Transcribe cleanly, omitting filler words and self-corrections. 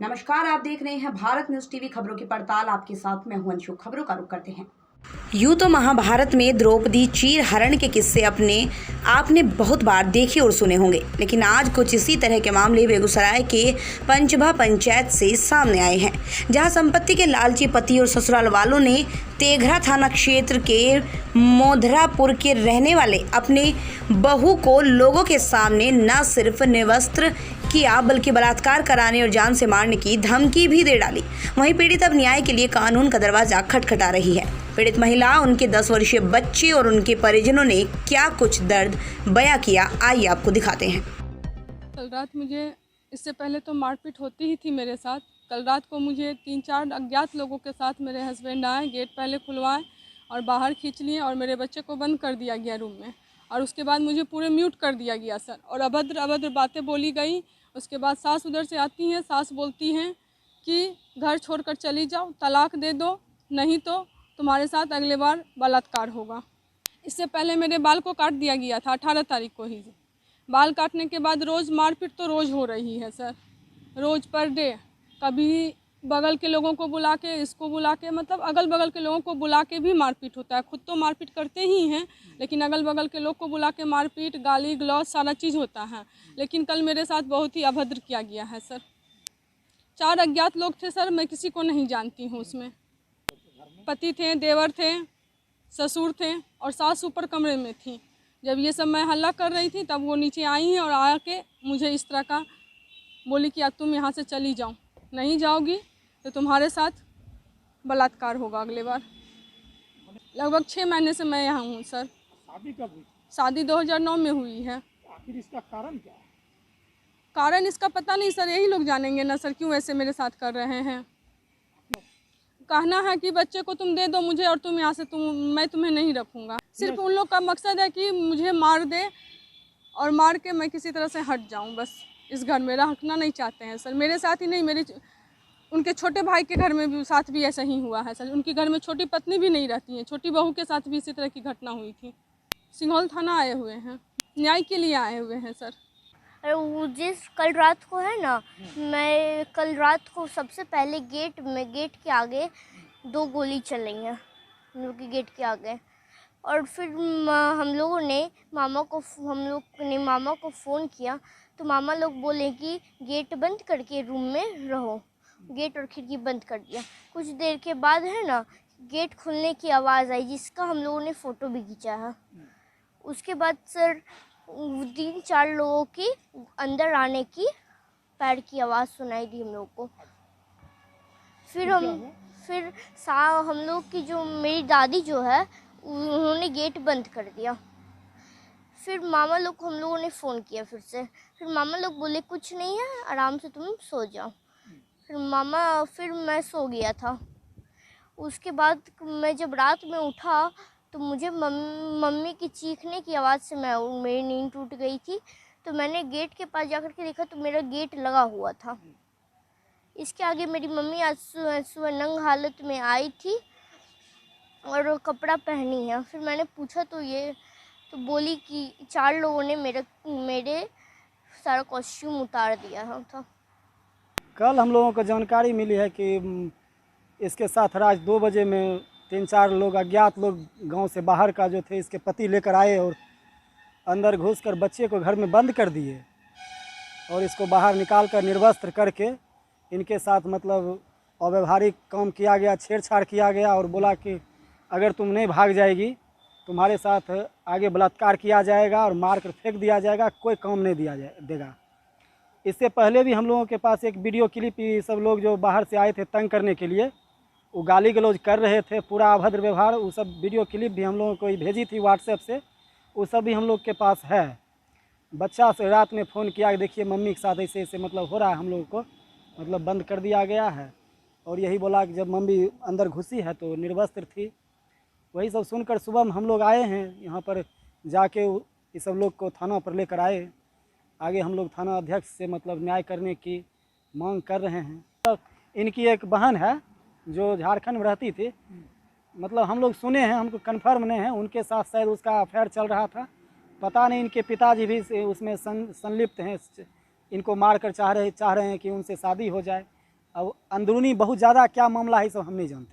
नमस्कार, आप देख रहे हैं भारत न्यूज टीवी खबरों की पड़ताल। आपके साथ मैं हूं अंशु। खबरों का रुख करते हैं। यूं तो महाभारत में द्रौपदी चीर हरण के किस्से अपने आपने बहुत बार देखे और सुने होंगे, लेकिन आज कुछ इसी तरह के मामले बेगूसराय के पंचभा पंचायत से सामने आए हैं, जहां संपत्ति के लालची पति और ससुराल वालों ने तेघरा थाना क्षेत्र के मोधरापुर के रहने वाले अपने बहू को लोगों के सामने न सिर्फ निवस्त्र किया बल्कि बलात्कार कराने और जान से मारने की धमकी भी दे डाली। वहीं पीड़ित अब न्याय के लिए कानून का दरवाजा खटखटा रही है। पीड़ित महिला, उनके 10 वर्षीय बच्चे और उनके परिजनों ने क्या कुछ दर्द बयां किया, आइए आपको दिखाते हैं। कल रात मुझे इससे पहले तो मारपीट होती ही थी मेरे साथ। कल रात को मुझे 3-4 अज्ञात लोगों के साथ मेरे हस्बैंड आए, गेट पहले खुलवाए और बाहर खींच लिए और मेरे बच्चे को बंद कर दिया गया रूम में, और उसके बाद मुझे पूरे म्यूट कर दिया गया सर, और अभद्र बातें बोली गई। उसके बाद सास उधर से आती हैं, सास बोलती हैं कि घर छोड़कर चली जाओ, तलाक दे दो, नहीं तो तुम्हारे साथ अगले बार बलात्कार होगा। इससे पहले मेरे बाल को काट दिया गया था 18 तारीख को ही। बाल काटने के बाद रोज़ मारपीट तो रोज़ हो रही है सर, रोज़ पर डे। कभी बगल के लोगों को बुला के, इसको बुला के, मतलब अगल बगल के लोगों को बुला के भी मारपीट होता है। खुद तो मारपीट करते ही हैं, लेकिन अगल बगल के लोग को बुला के मारपीट, गाली गलौज सारा चीज़ होता है। लेकिन कल मेरे साथ बहुत ही अभद्र किया गया है सर। 4 अज्ञात लोग थे सर, मैं किसी को नहीं जानती हूँ। उसमें पति थे, देवर थे, ससुर थे और सास ऊपर कमरे में थी। जब ये सब मैं हल्ला कर रही थी तब वो नीचे आई हैं और आके मुझे इस तरह का बोली कि अब तुम यहाँ से चली जाओ, नहीं जाओगी तो तुम्हारे साथ बलात्कार होगा अगले बार। लगभग 6 महीने से मैं यहाँ हूँ सर। शादी कब हुई? शादी 2009 में हुई है। आखिर इसका कारण क्या है? कारण इसका पता नहीं सर, यही लोग जानेंगे ना सर, क्यों ऐसे मेरे साथ कर रहे हैं। कहना है कि बच्चे को तुम दे दो मुझे और तुम यहाँ से मैं तुम्हें नहीं रखूँगा। सिर्फ उन लोग का मकसद है कि मुझे मार दे और मार के मैं किसी तरह से हट जाऊँ, बस इस घर में रहना नहीं चाहते हैं सर। मेरे साथ ही नहीं, उनके छोटे भाई के घर में भी साथ भी ऐसा ही हुआ है सर। उनके घर में छोटी पत्नी भी नहीं रहती है, छोटी बहू के साथ भी इसी तरह की घटना हुई थी। सिंघौल थाना आए हुए हैं, न्याय के लिए आए हुए हैं सर। अरे वो जिस कल रात को है ना, मैं कल रात को सबसे पहले गेट के आगे 2 गोली चली हैं हम लोग के गेट के आगे। और फिर हम लोग ने मामा को फ़ोन किया तो मामा लोग बोले कि गेट बंद करके रूम में रहो। गेट और खिड़की बंद कर दिया। कुछ देर के बाद है ना गेट खुलने की आवाज़ आई, जिसका हम लोगों ने फ़ोटो भी खींचा है। उसके बाद सर 3-4 लोगों की अंदर आने की पैर की आवाज़ सुनाई दी हम लोग को। फिर हम लोग की जो मेरी दादी जो है उन्होंने गेट बंद कर दिया। फिर मामा लोग को हम लोगों ने फ़ोन किया फिर मामा लोग बोले कुछ नहीं है, आराम से तुम सो जाओ। फिर मैं सो गया था। उसके बाद मैं जब रात में उठा तो मुझे मम्मी की चीखने की आवाज़ से मेरी नींद टूट गई थी। तो मैंने गेट के पास जाकर के देखा तो मेरा गेट लगा हुआ था। इसके आगे मेरी मम्मी आज सुबह नंग हालत में आई थी और कपड़ा पहनी है। फिर मैंने पूछा तो बोली कि 4 लोगों ने मेरे सारा कॉस्ट्यूम उतार दिया था। कल हम लोगों को जानकारी मिली है कि इसके साथ रात 2 बजे में 3-4 लोग अज्ञात लोग गांव से बाहर का जो थे इसके पति लेकर आए और अंदर घुसकर बच्चे को घर में बंद कर दिए और इसको बाहर निकाल कर निर्वस्त्र करके इनके साथ मतलब अव्यवहारिक काम किया गया, छेड़छाड़ किया गया और बोला कि अगर तुम नहीं भाग जाएगी तुम्हारे साथ आगे बलात्कार किया जाएगा और मार कर फेंक दिया जाएगा, कोई काम नहीं देगा। इससे पहले भी हम लोगों के पास एक वीडियो क्लिप, सब लोग जो बाहर से आए थे तंग करने के लिए, वो गाली गलौज कर रहे थे, पूरा अभद्र व्यवहार, वो सब वीडियो क्लिप भी हम लोगों को भेजी थी व्हाट्सएप से, वो सब भी हम लोग के पास है। बच्चा से रात में फ़ोन किया कि देखिए मम्मी के साथ ऐसे ऐसे मतलब हो रहा है, हम लोगों को मतलब बंद कर दिया गया है। और यही बोला कि जब मम्मी अंदर घुसी है तो निर्वस्त्र थी। वही सब सुनकर सुबह हम लोग आए हैं यहाँ पर, जाके ये सब लोग को थाना पर लेकर आए। आगे हम लोग थाना अध्यक्ष से मतलब न्याय करने की मांग कर रहे हैं। तो इनकी एक बहन है जो झारखंड में रहती थी, मतलब हम लोग सुने हैं, हमको कंफर्म नहीं है, उनके साथ शायद उसका अफेयर चल रहा था, पता नहीं। इनके पिताजी भी उसमें संलिप्त हैं, इनको मार कर चाह रहे हैं कि उनसे शादी हो जाए। अब अंदरूनी बहुत ज़्यादा क्या मामला है, सब हम नहीं जानते।